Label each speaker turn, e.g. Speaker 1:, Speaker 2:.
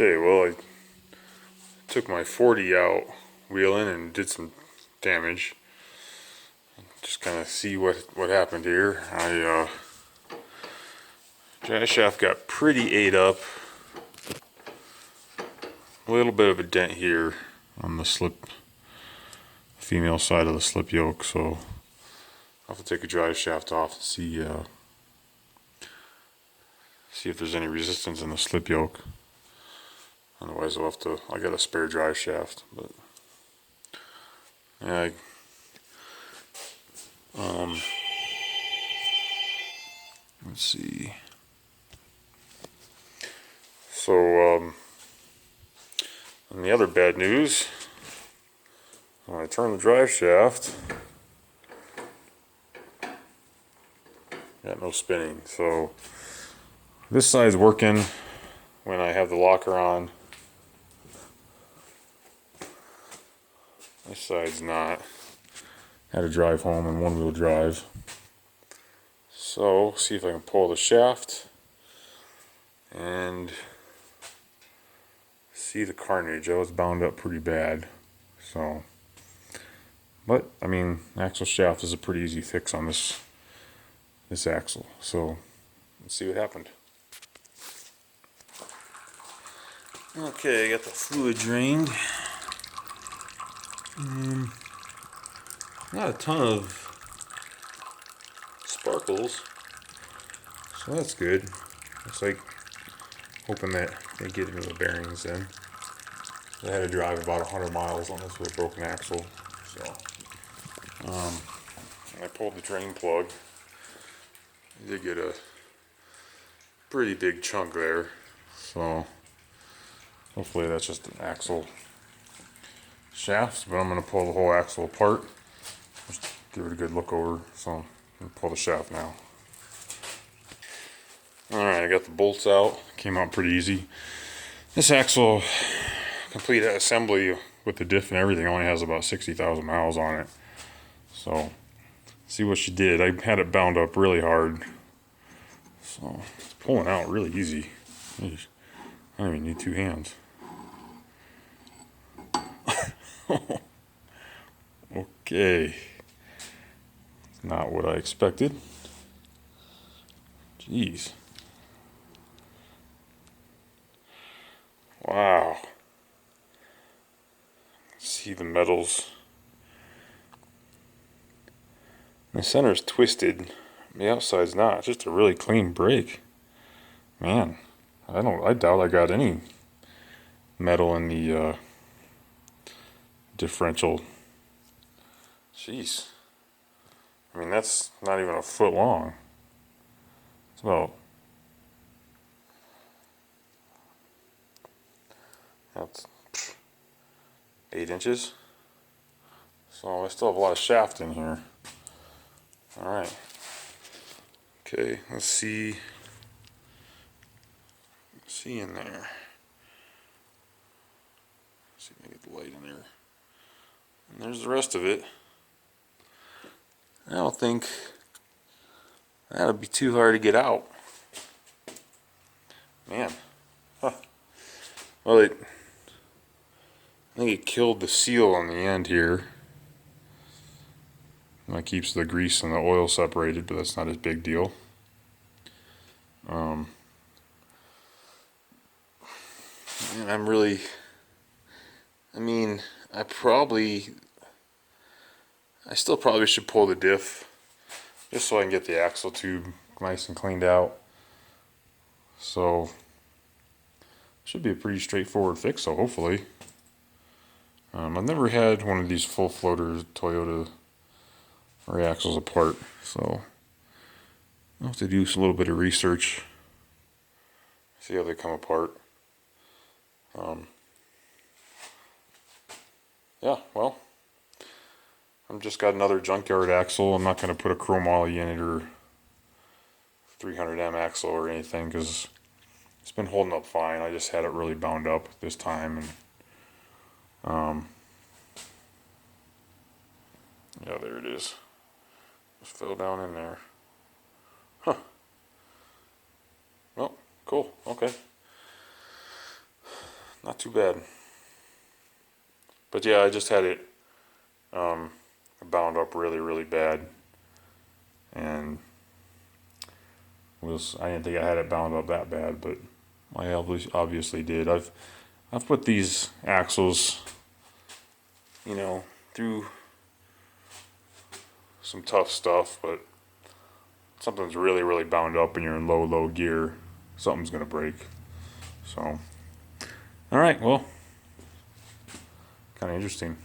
Speaker 1: Okay, well, I took my 40 out wheeling and did some damage. Just kind of see what happened here. Drive shaft got pretty ate up. A little bit of a dent here on the female side of the slip yoke, so I'll have to take a drive shaft off to see if there's any resistance in the slip yoke. Otherwise, I got a spare drive shaft, but yeah. Let's see. So, and the other bad news, when I turn the drive shaft, got no spinning. So this side's working when I have the locker on. This side's not. Had to drive home in one-wheel drive. So, see if I can pull the shaft and see the carnage. I was bound up pretty bad. So, but I mean, axle shaft is a pretty easy fix on this axle. So, let's see what happened. Okay, I got the fluid drained. Not a ton of sparkles, so that's good. It's like hoping that they get into the bearings in. I had to drive about 100 miles on this with a broken axle, so I pulled the drain plug. I did get a pretty big chunk there, so hopefully that's just an axle shaft, but I'm going to pull the whole axle apart. Just give it a good look over, so I'm going to pull the shaft now. Alright, I got the bolts out. Came out pretty easy. This axle, complete assembly with the diff and everything, only has about 60,000 miles on it. So, see what she did. I had it bound up really hard. So, it's pulling out really easy. I don't even need two hands. Okay. Not what I expected. Jeez. Wow. See the metals. The center's twisted. The outside's not. It's just a really clean brake. Man, I doubt I got any metal in the differential. Jeez. I mean, that's not even a foot long. It's about, that's 8 inches. So I still have a lot of shaft in here. Alright. Okay, let's see. See in there. See if I get the light in there. And there's the rest of it. I don't think that'll be too hard to get out. Man. Huh. Well, I think it killed the seal on the end here. That keeps the grease and the oil separated, but that's not a big deal. And I'm really, I mean, I still probably should pull the diff just so I can get the axle tube nice and cleaned out. So, should be a pretty straightforward fix, so hopefully. I've never had one of these full floater Toyota rear axles apart, so I'll have to do a little bit of research, see how they come apart. Yeah, well, I've just got another junkyard axle. I'm not going to put a chrome ollie in it or 300M axle or anything because it's been holding up fine. I just had it really bound up this time, and yeah, there it is. Just fell down in there. Huh. Well, cool. Okay. not too bad. But yeah, I just had it bound up really bad, and I didn't think I had it bound up that bad, but I obviously did. I've put these axles, you know, through some tough stuff, but something's really bound up and you're in low gear, something's gonna break. So, all right, well, kind of interesting.